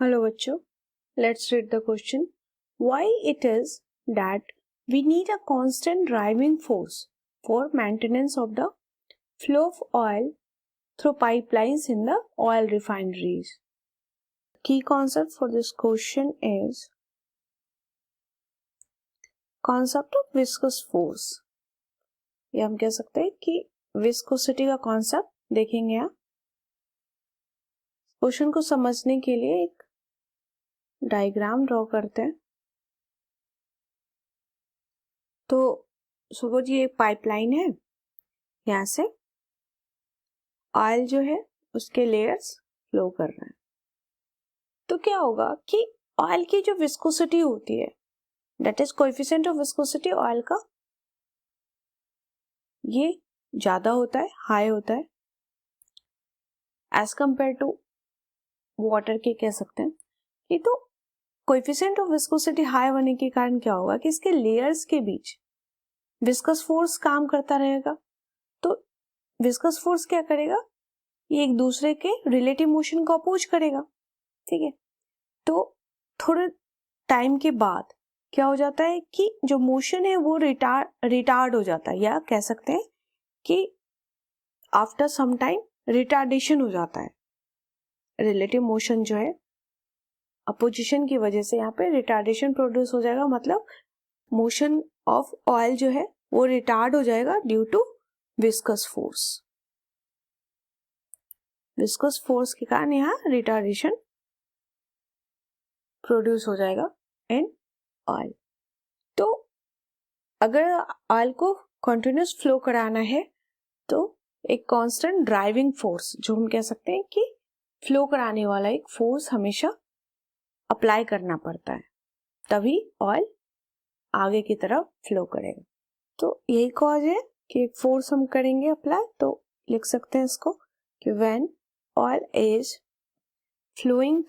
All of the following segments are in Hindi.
Hello बच्चों, let's read the question. Why it is that we need a constant driving force for maintenance of the flow of oil through pipelines in the oil refineries? Key concept for this question is concept of viscous force. ये हम कह सकते हैं कि विस्कोसिटी का कॉन्सेप्ट देखेंगे यहाँ. क्वेश्चन को समझने के लिए एक डायग्राम ड्रॉ करते हैं. तो सपोज ये एक पाइपलाइन है, यहाँ से ऑयल जो है उसके लेयर्स फ्लो कर रहे हैं. तो क्या होगा कि ऑयल की जो विस्कोसिटी होती है, that is coefficient of viscosity oil का, ये ज्यादा होता है, हाई होता है एज कंपेयर टू वाटर के, कह सकते हैं कि. तो कोएफिशिएंट ऑफ विस्कोसिटी हाई होने के कारण क्या होगा कि इसके लेयर्स के बीच विस्कस फोर्स काम करता रहेगा. तो विस्कस फोर्स क्या करेगा, ये एक दूसरे के रिलेटिव मोशन को अपोज करेगा. ठीक है, तो थोड़े टाइम के बाद क्या हो जाता है कि जो मोशन है वो रिटार्ड हो जाता है, या कह सकते हैं कि आफ्टर सम टाइम रिटार्डेशन हो जाता है. रिलेटिव मोशन जो है अपोजिशन की वजह से यहाँ पे रिटार्डेशन प्रोड्यूस हो जाएगा, मतलब मोशन ऑफ ऑयल जो है वो रिटार्ड हो जाएगा due to viscous force. Viscous force के कारण यहाँ रिटार्डेशन प्रोड्यूस हो जाएगा इन ऑयल. तो अगर ऑयल को कंटिन्यूस फ्लो कराना है तो एक कांस्टेंट ड्राइविंग फोर्स, जो हम कह सकते हैं कि फ्लो कराने वाला एक फोर्स हमेशा अप्लाई करना पड़ता है, तभी ऑयल आगे की तरफ फ्लो करेगा. तो यही कॉज है कि एक फोर्स हम करेंगे अप्लाई, तो लिख सकते हैं इसको कि when oil is flowing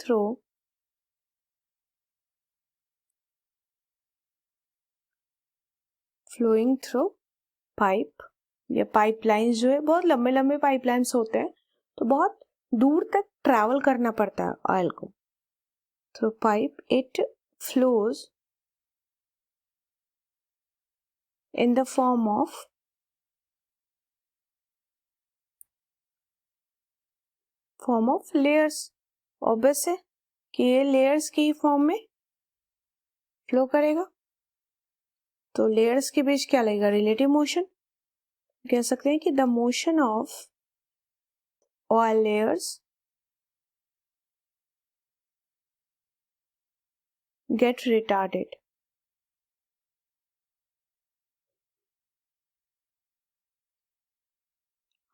through pipe, या पाइपलाइंस जो है बहुत लंबे लंबे पाइपलाइंस होते हैं, तो बहुत दूर तक ट्रैवल करना पड़ता है ऑयल को. Through pipe it flows in the form of layers. Obvious है कि ये लेयर्स की फॉर्म में फ्लो करेगा. तो लेयर्स के बीच क्या लगेगा, रिलेटिव मोशन. कह सकते हैं कि the motion of oil layers get retarded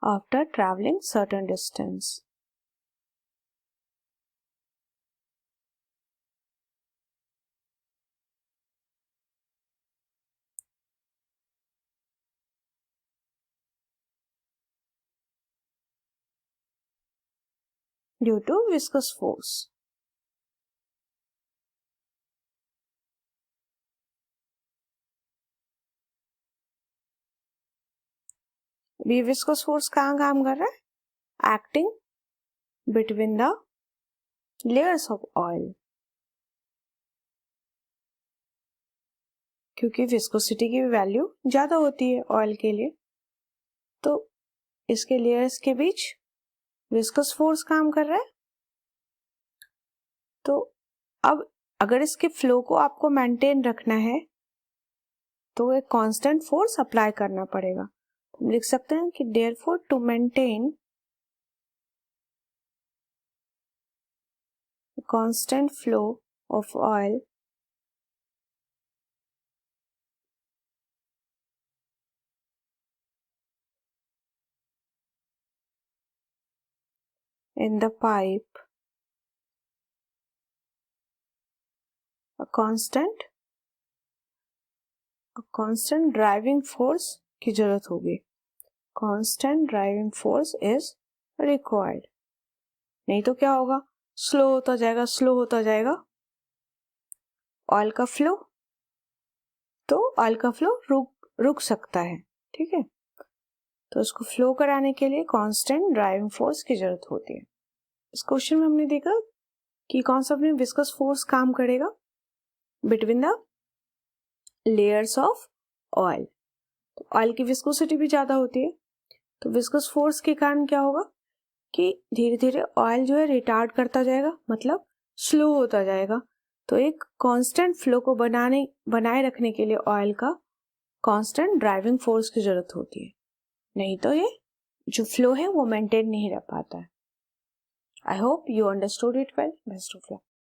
after traveling certain distance. Due to viscous force. अभी विस्कस फोर्स कहाँ काम कर रहा है, acting between the layers of oil. क्योंकि विस्कोसिटी की वैल्यू ज्यादा होती है ऑयल के लिए, तो इसके लेयर्स के बीच विस्कस फोर्स काम कर रहा है. तो अब अगर इसके फ्लो को आपको मेंटेन रखना है तो एक कांस्टेंट फोर्स अप्लाई करना पड़ेगा. हम लिख सकते हैं कि therefore to maintain constant flow of oil in the pipe, a constant driving force की जरूरत होगी. constant driving force is required. नहीं तो क्या होगा, स्लो होता जाएगा ऑयल का फ्लो. तो ऑयल का फ्लो रुक सकता है. ठीक है, तो इसको फ्लो कराने के लिए कांस्टेंट ड्राइविंग फोर्स की जरूरत होती है. इस क्वेश्चन में हमने देखा कि कौन सा अपने विस्कस फोर्स काम करेगा between the layers of oil. तो ऑयल की विस्कोसिटी भी ज़्यादा होती है, तो विस्कस फोर्स के कारण क्या होगा कि धीरे धीरे ऑयल जो है रिटार्ड करता जाएगा, मतलब स्लो होता जाएगा। तो एक कांस्टेंट फ्लो को बनाए रखने के लिए ऑयल का कांस्टेंट ड्राइविंग फोर्स की जरूरत होती है, नहीं तो ये जो फ्लो है वो मेंटेन नहीं रह पाता है। I hope you understood it well. Best of luck.